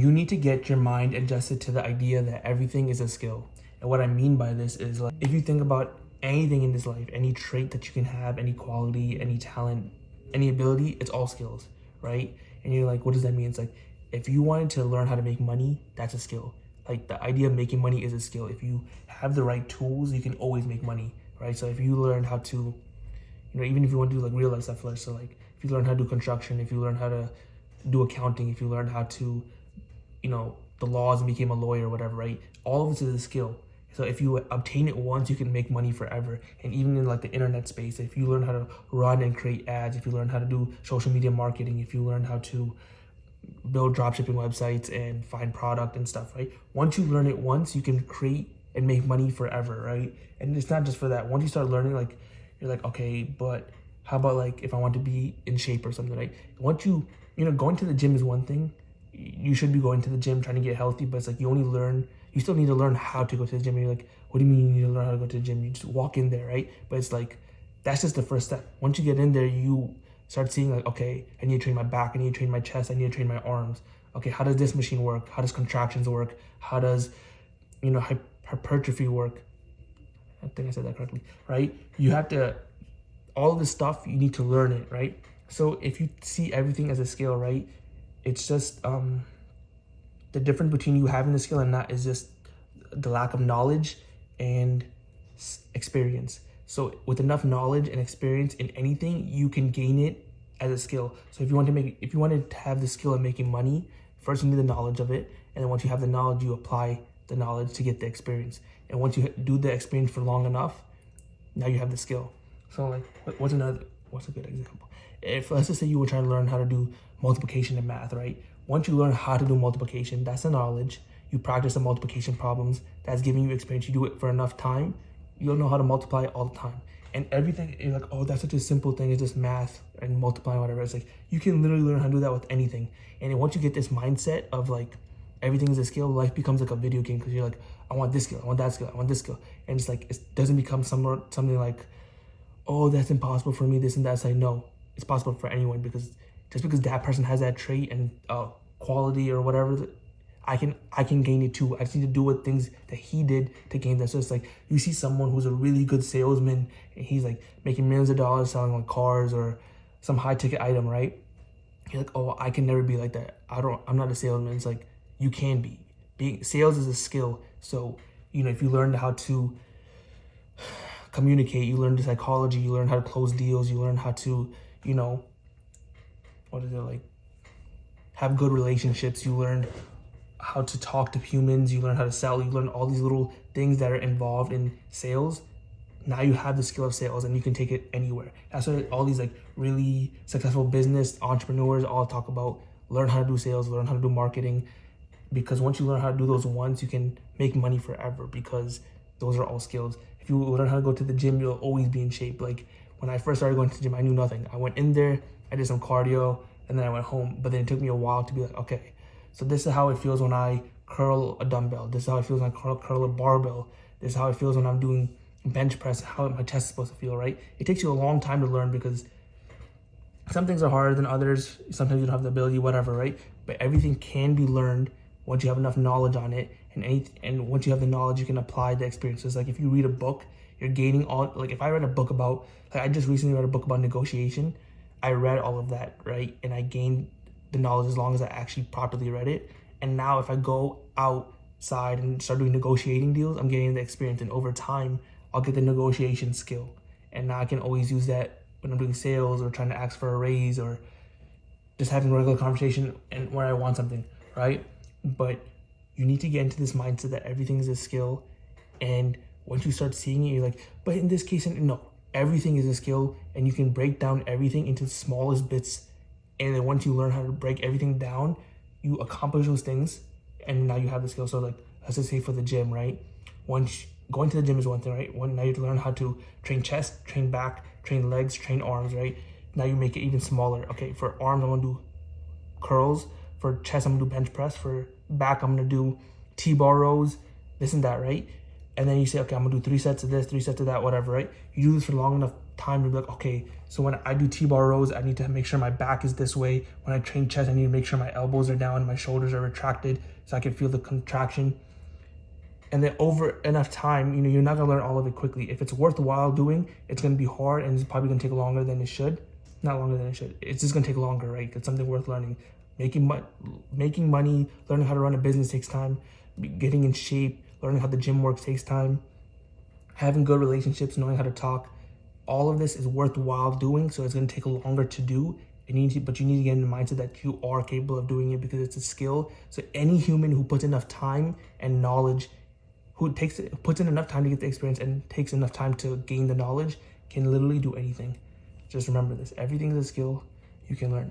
you need to get your mind adjusted to the idea that everything is a skill. And what I mean by this is, like, if you think about anything in this life, any trait that you can have, any quality, any talent, any ability, it's all skills, right? And you're like, what does that mean? It's like, if you wanted to learn how to make money, that's a skill. Like, the idea of making money is a skill. If you have the right tools, you can always make money, right? So if you learn how to, even if you want to do like real life stuff, so like if you learn how to do construction, if you learn how to do accounting, if you learn how to, the laws and became a lawyer or whatever, right? All of this is a skill. So if you obtain it once, you can make money forever. And even in like the internet space, if you learn how to run and create ads, if you learn how to do social media marketing, if you learn how to build dropshipping websites and find product and stuff, right? Once you learn it once, you can create and make money forever, right? And it's not just for that. Once you start learning, like, you're like, okay, but how about like if I want to be in shape or something, right? Once going to the gym is one thing. You should be going to the gym trying to get healthy, but it's like you still need to learn how to go to the gym. And you're like, what do you mean you need to learn how to go to the gym? You just walk in there, right? But it's like, that's just the first step. Once you get in there, you start seeing like, okay, I need to train my back, I need to train my chest, I need to train my arms. Okay, how does this machine work? How does contractions work? How does, hypertrophy work? I think I said that correctly, right? You have to, all of this stuff, you need to learn it, right? So if you see everything as a skill, right? It's just the difference between you having the skill and not is just the lack of knowledge and experience. So with enough knowledge and experience in anything, you can gain it as a skill. So if you wanted to have the skill of making money, first you need the knowledge of it, and then once you have the knowledge, you apply the knowledge to get the experience. And once you do the experience for long enough, now you have the skill. So like, what's a good example? If let's just say you were trying to learn how to do multiplication in math, right? Once you learn how to do multiplication, that's the knowledge. You practice the multiplication problems. That's giving you experience. You do it for enough time, you'll know how to multiply all the time. And everything, you're like, oh, that's such a simple thing. It's just math and multiplying, whatever. It's like, you can literally learn how to do that with anything. And then once you get this mindset of like, everything is a skill, life becomes like a video game, because you're like, I want this skill, I want that skill, I want this skill. And it's like, it doesn't become something like, oh, that's impossible for me, this and that. It's like, no, it's possible for anyone, because just because that person has that trait and quality or whatever, I can gain it too. I just need to do what things that he did to gain that. So it's like, you see someone who's a really good salesman and he's like making millions of dollars selling like cars or some high ticket item, right? You're like, oh, I can never be like that. I'm not a salesman. It's like, you can be. Sales is a skill. So, if you learn how to communicate, you learn the psychology, you learn how to close deals, you learn how to, have good relationships, you learn how to talk to humans, you learn how to sell, you learn all these little things that are involved in sales. Now you have the skill of sales and you can take it anywhere. That's what all these like really successful business entrepreneurs all talk about. Learn how to do sales, learn how to do marketing, because once you learn how to do those once, you can make money forever, because those are all skills. If you learn how to go to the gym, you'll always be in shape. Like when I first started going to the gym, I knew nothing. I went in there, I did some cardio, and then I went home. But then it took me a while to be like, okay, so this is how it feels when I curl a dumbbell. This is how it feels when I curl a barbell. This is how it feels when I'm doing bench press, how my chest is supposed to feel, right? It takes you a long time to learn, because some things are harder than others. Sometimes you don't have the ability, whatever, right? But everything can be learned once you have enough knowledge on it. And once you have the knowledge, you can apply the experiences. Like if you read a book, you're gaining all, like if I read a book about, like I just recently read a book about negotiation, I read all of that, right? And I gained the knowledge as long as I actually properly read it. And now if I go outside and start doing negotiating deals, I'm getting the experience. And over time, I'll get the negotiation skill. And now I can always use that when I'm doing sales or trying to ask for a raise or just having a regular conversation and where I want something, right? But you need to get into this mindset that everything is a skill. And once you start seeing it, you're like, but in this case, no, everything is a skill, and you can break down everything into the smallest bits. And then once you learn how to break everything down, you accomplish those things, and now you have the skill. So like, let's just say for the gym, right? Once going to the gym is one thing, right? Now you have to learn how to train chest, train back, train legs, train arms, right? Now you make it even smaller. Okay, for arms, I'm gonna do curls. For chest, I'm gonna do bench press. For back, I'm gonna do T-bar rows, this and that, right? And then you say, okay, I'm gonna do 3 sets of this, 3 sets of that, whatever, right? You do this for long enough time to be like, okay, so when I do T-bar rows, I need to make sure my back is this way. When I train chest, I need to make sure my elbows are down, my shoulders are retracted so I can feel the contraction. And then over enough time, you're not gonna learn all of it quickly. If it's worthwhile doing, it's gonna be hard and it's probably gonna take longer than it should. Not longer than it should. It's just gonna take longer, right? It's something worth learning. Making money, learning how to run a business takes time. Getting in shape, learning how the gym works takes time. Having good relationships, knowing how to talk, all of this is worthwhile doing. So it's gonna take longer to do. But you need to get in the mindset that you are capable of doing it because it's a skill. So any human who puts enough time and knowledge, who puts in enough time to get the experience and takes enough time to gain the knowledge, can literally do anything. Just remember this: everything is a skill you can learn.